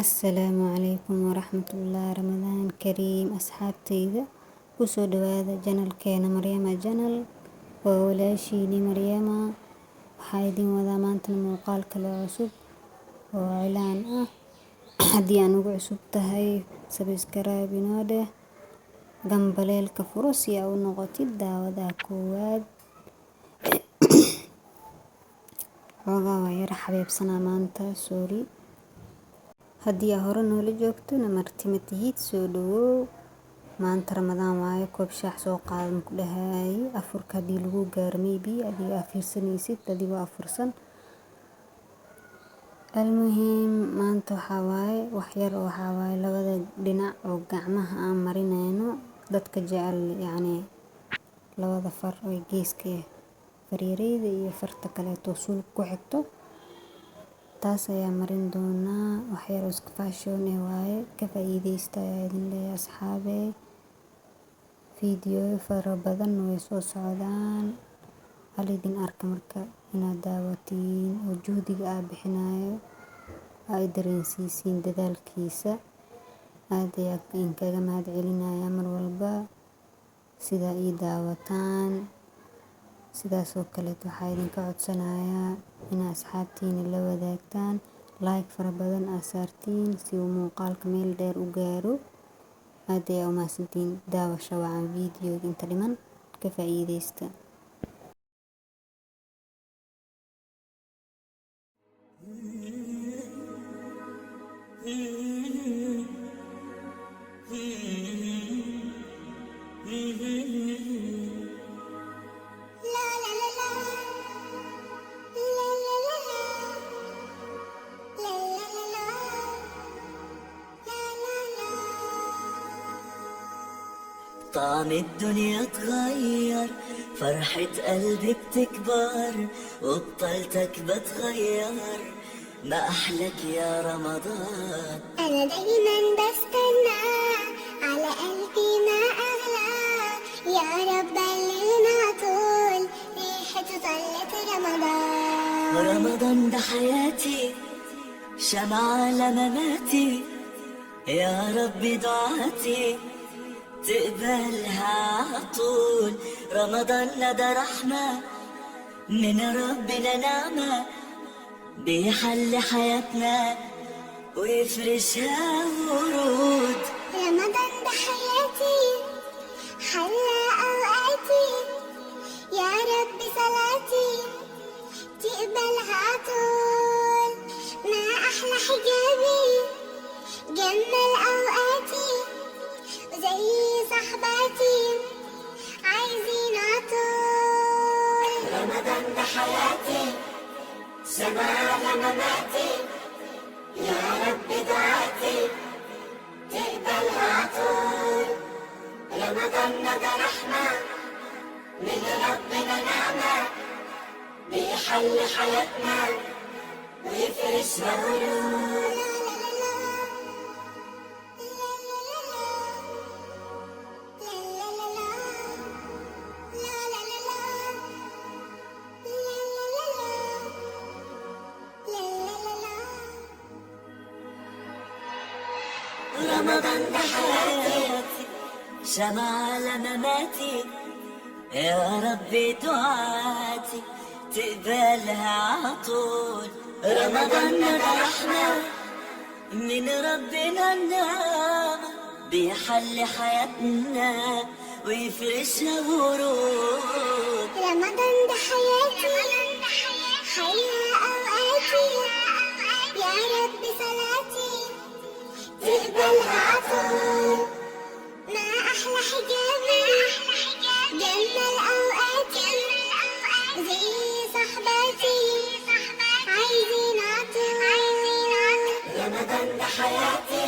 Asalaamu calaykum waraxmatullaahi ramadaan kariim asxaabtayda kusoo dhawaada janalkeena Maryama Janal waa walaashiini Maryama waxaa idin wadaa maantana muuqaal kale cusub oo cilaan ah haddii aan ugu cusub tahay subscribe inoo dheh gambaleelka furo si aa u noqotid daawadaha koowaad xoogaa waa yara xabeebsanaa maanta sorry haddii aa hore noola joogtona marti ma tihid soo dhawow maanta ramadaan waaye koob shaax soo qaadan ku dhahay afurka haddii lagu gaaro maybe adiga aa fiirsanaysid adigoo afursan almuhiim maanta waxaa waaye labada dhinac oo gacmaha aan marinayno dadka jecel yacni labada far oo geeska fariirayda iyo farta kaleeto suulka ku xigto taas ayaa marin doonaa waxyar isku fashion waaye ka faa'iideysta ayaa idin leeyahay asxaabey video fara badan way soo socdaan hal idin arka marka inaad daawatiin oo juhdiga aa bixinayo ay dareensiisiin dadaalkiisa aad ayaa inkaga mahad celinaya mar walba sida ii daawataan sidaas oo kale waxaa idinka codsanayaa inaa asxaabtiina la wadaagtaan like fara badan aa saartiin si uu muuqaalka meel dheer u gaaro aad ayaa u mahadsantiin daawasho wacan videoga inta dhiman ka faa'iideysta طعم الدنيا اتغير فرحة قلبي بتكبر وبطلتك بتغير ما أحلك يا رمضان أنا دايما بستنى على قلبي ما أغلى يا رب بلغنا طول ريحته طلت رمضان رمضان ده حياتي شمعة لمماتي يا رب دعاتي تقبلها عطول رمضان ده رحمة من ربنا نعمة بيحل حياتنا ويفرشها ورود رمضان ده حياتي حلى أوقاتي يا رب صلاتي تقبلها عطول ما أحلى حجابي جمل أوقاتي وزي صحباتي عايزين عطول رمضان ده حياتي سماع لمماتي يا رب دعاتي تقبلها عطول رمضان ده رحمة من ربنا نعمة بيحل حياتنا ويفرشها ورود رمضان ده حياتي شمعة لمماتي يا ربي دعاتي تقبلها عطول رمضان ده رحمة من ربنا النعمة بيحل حياتنا ويفرشها ورود رمضان ده حياتي حيا أوقاتي يا رب صلاتي تقبلها عطول ما أحلى حجابي جمل أوقاتي زي صحباتي عايزين عطول رمضان ده حياتي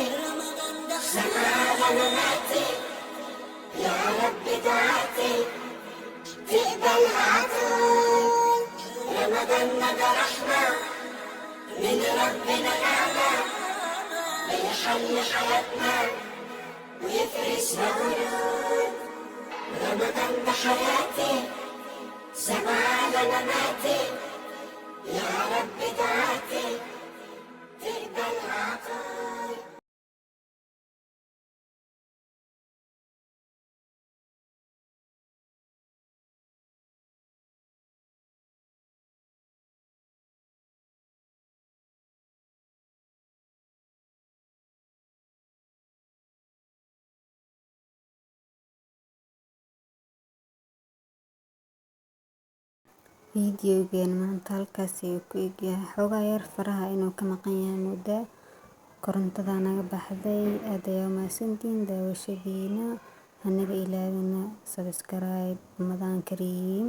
سماع لمماتي يا رب دعاتي تقبلها عطول رمضان ده رحمة من ربنا نعمة بيحل حياتنا ويفرشها ورود رمضان ده حياتي سماع لمماتي يا رب دعاتي تقبلها عطول fiidiyowgeen maanta halkaas ayuu ku egyahay. Xoogaa yar faraha inuu ka maqan yahay muddo. Korontada naga baxday. Aad ayaa mahadsantihiin daawashadiina. Hanaga ilaawina subscribe Ramadan Kareem.